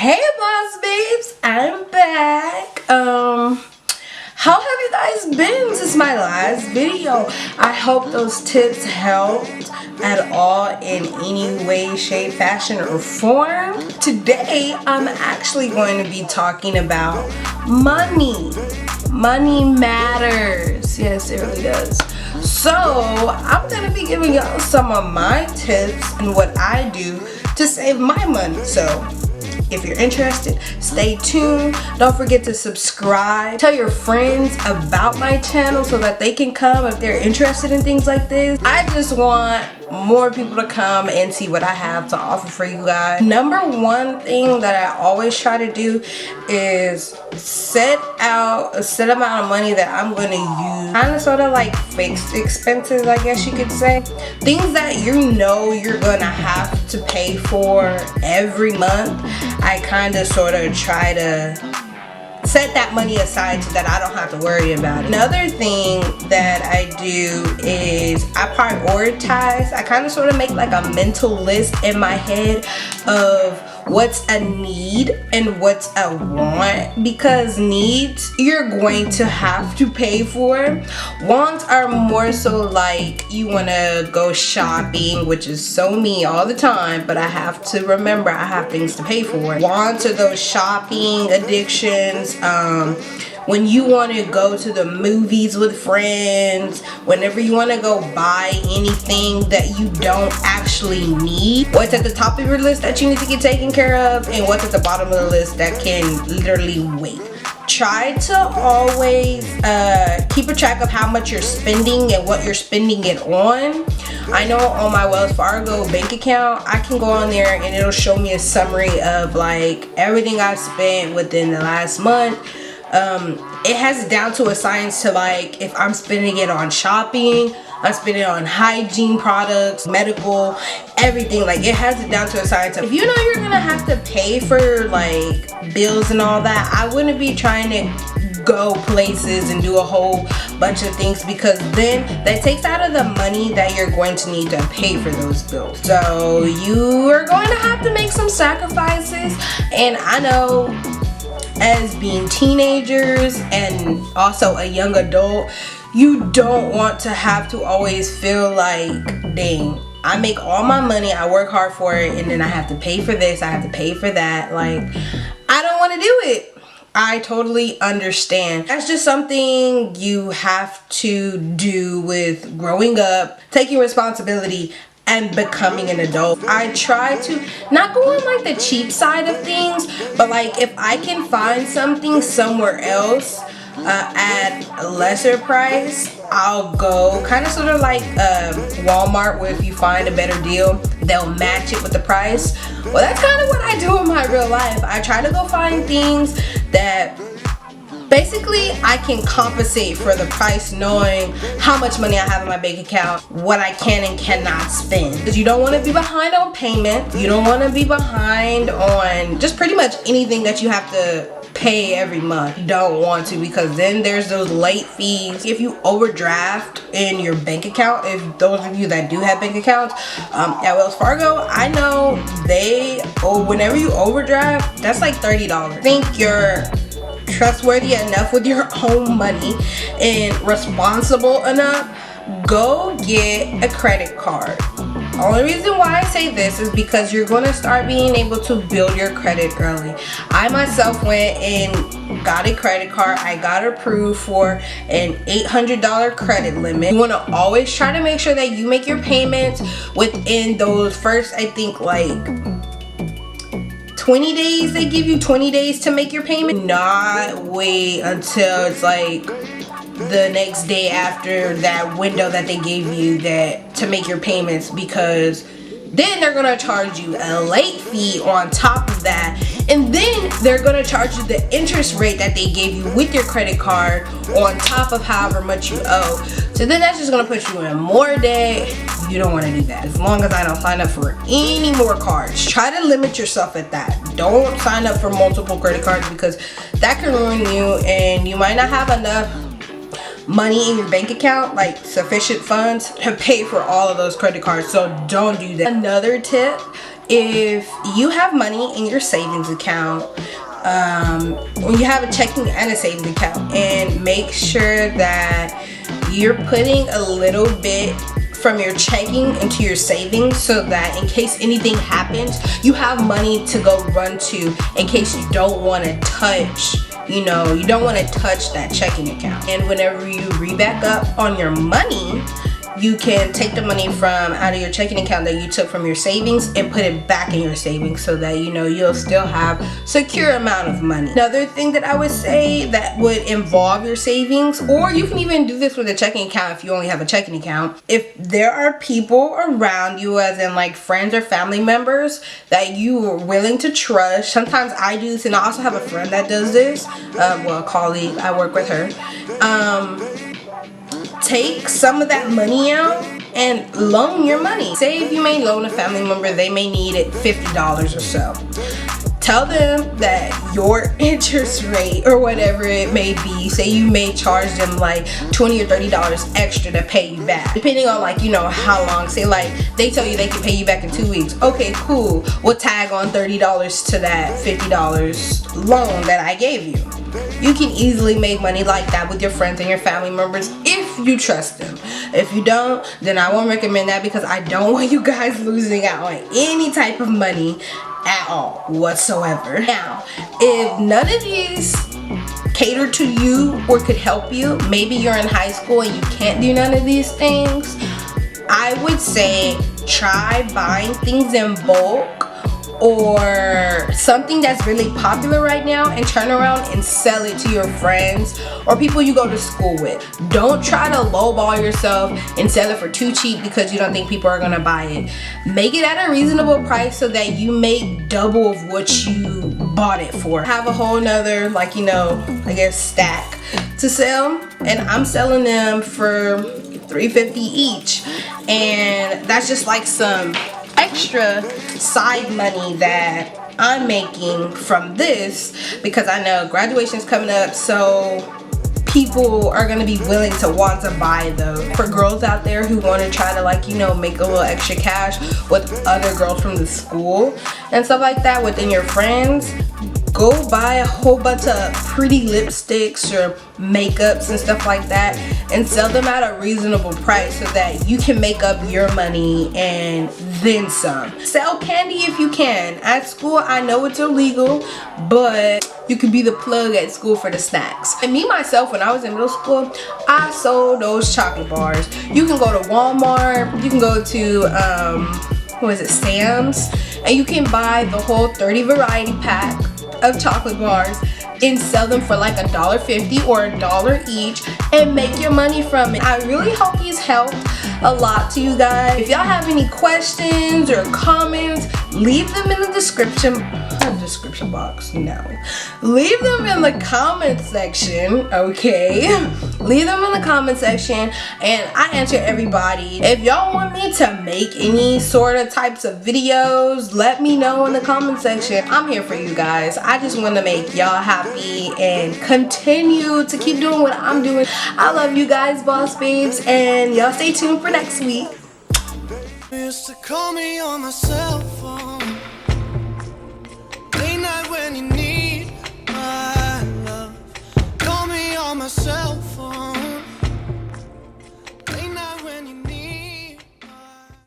Hey boss babes, I'm back. How have you guys been since my last video? I hope those tips helped at all in any way, shape, fashion, or form. Today, I'm actually going to be talking about money. Money matters. Yes, it really does. So, I'm going to be giving y'all some of my tips and what I do to save my money. So, if you're interested, stay tuned. Don't forget to subscribe. Tell your friends about my channel so that they can come if they're interested in things like this. I just want more people to come and see what I have to offer for you guys. Number one thing that I always try to do is set out a set amount of money that I'm going to use. Kind of sort of like fixed expenses, I guess you could say. Things that you know you're going to have to pay for every month. I kind of sort of try to set that money aside so that I don't have to worry about it. Another thing that I do is I prioritize. I kind of sort of make like a mental list in my head of what's a need and what's a want, because needs you're going to have to pay for. Wants are more so like you want to go shopping, which is so me all the time, but I have to remember I have things to pay for. Wants are those shopping addictions. When you want to go to the movies with friends, whenever you want to go buy anything that you don't actually need, what's at the top of your list that you need to get taken care of, and what's at the bottom of the list that can literally wait. Try to always keep a track of how much you're spending and what you're spending it on. I know on my Wells Fargo bank account, I can go on there and it'll show me a summary of like everything I've spent within the last month. It has it down to a science to like if I'm spending it on shopping, I'm spending it on hygiene products, medical, everything. Like it has it down to a science. If you know you're gonna have to pay for like bills and all that, I wouldn't be trying to go places and do a whole bunch of things, because then that takes out of the money that you're going to need to pay for those bills. So you are going to have to make some sacrifices, and I know as being teenagers and also a young adult, you don't want to have to always feel like, dang, I make all my money, I work hard for it, and then I have to pay for this, I have to pay for that. Like, I don't want to do it. I totally understand. That's just something you have to do with growing up, taking responsibility, and becoming an adult. I try to not go on like the cheap side of things, but like if I can find something somewhere else at a lesser price, I'll go. Kind of sort of like Walmart, where if you find a better deal, they'll match it with the price. Well, that's kind of what I do in my real life. I try to go find things that basically I can compensate for the price, knowing how much money I have in my bank account, what I can and cannot spend. Because you don't want to be behind on payments. You don't want to be behind on just pretty much anything that you have to pay every month. You don't want to, because then there's those late fees. If you overdraft in your bank account, if those of you that do have bank accounts at Wells Fargo, I know whenever you overdraft, that's like $30. I think you're trustworthy enough with your own money and responsible enough, go get a credit card. Only reason why I say this is because you're going to start being able to build your credit early. I myself went and got a credit card. I got approved for an $800 credit limit. You want to always try to make sure that you make your payments within those first, I think like 20 days. They give you 20 days to make your payment. Not wait until it's like the next day after that window that they gave you that to make your payments, because then they're gonna charge you a late fee on top of that, and then they're gonna charge you the interest rate that they gave you with your credit card on top of however much you owe. So then that's just gonna put you in more debt. You don't want to do that. As long as I don't sign up for any more cards, try to limit yourself at that. Don't sign up for multiple credit cards, because that can ruin you, and you might not have enough money in your bank account, like sufficient funds to pay for all of those credit cards. So don't do that. Another tip if you have money in your savings account, when you have a checking and a savings account, and make sure that you're putting a little bit from your checking into your savings, so that in case anything happens, you have money to go run to in case you don't want to touch, you don't want to touch that checking account. And whenever you re-back up on your money, you can take the money from out of your checking account that you took from your savings and put it back in your savings, so that you'll still have secure amount of money. Another thing that I would say that would involve your savings, or you can even do this with a checking account if you only have a checking account. If there are people around you, as in like friends or family members that you are willing to trust, sometimes I do this, and I also have a friend that does this, well, a colleague, I work with her. Take some of that money out and loan your money. Say if you may loan a family member, they may need it $50 or so. Tell them that your interest rate, or whatever it may be, say you may charge them like $20 or $30 extra to pay you back, depending on how long. Say like they tell you they can pay you back in 2 weeks. Okay, cool. We'll tag on $30 to that $50 loan that I gave you. You can easily make money like that with your friends and your family members if you trust them. If you don't, then I won't recommend that, because I don't want you guys losing out on any type of money at all whatsoever. Now, if none of these cater to you or could help you, maybe you're in high school and you can't do none of these things, I would say try buying things in bulk or something that's really popular right now, and turn around and sell it to your friends or people you go to school with. Don't try to lowball yourself and sell it for too cheap because you don't think people are gonna buy it. Make it at a reasonable price so that you make double of what you bought it for. Have a whole nother I guess stack to sell, and I'm selling them for $3.50 each, and that's just like some extra side money that I'm making from this, because I know graduation is coming up, so people are going to be willing to want to buy those. For girls out there who want to try to make a little extra cash with other girls from the school and stuff like that within your friends, go buy a whole bunch of pretty lipsticks or makeups and stuff like that and sell them at a reasonable price so that you can make up your money and then some. Sell candy if you can. At school, I know it's illegal, but you can be the plug at school for the snacks. And me myself, when I was in middle school, I sold those chocolate bars. You can go to Walmart, you can go to Sam's, and you can buy the whole 30 variety pack of chocolate bars and sell them for like $1.50 or $1 each and make your money from it. I really hope these helped a lot to you guys. If y'all have any questions or comments, leave them in the description box. No, leave them in the comment section. Okay, leave them in the comment section and I answer everybody. If y'all want me to make any sort of types of videos, let me know in the comment section. I'm here for you guys. I just want to make y'all happy and continue to keep doing what I'm doing. I love you guys, boss babes, and y'all stay tuned for next week. Used to call me on my cell phone late night when you need my love. Call me on my cell phone.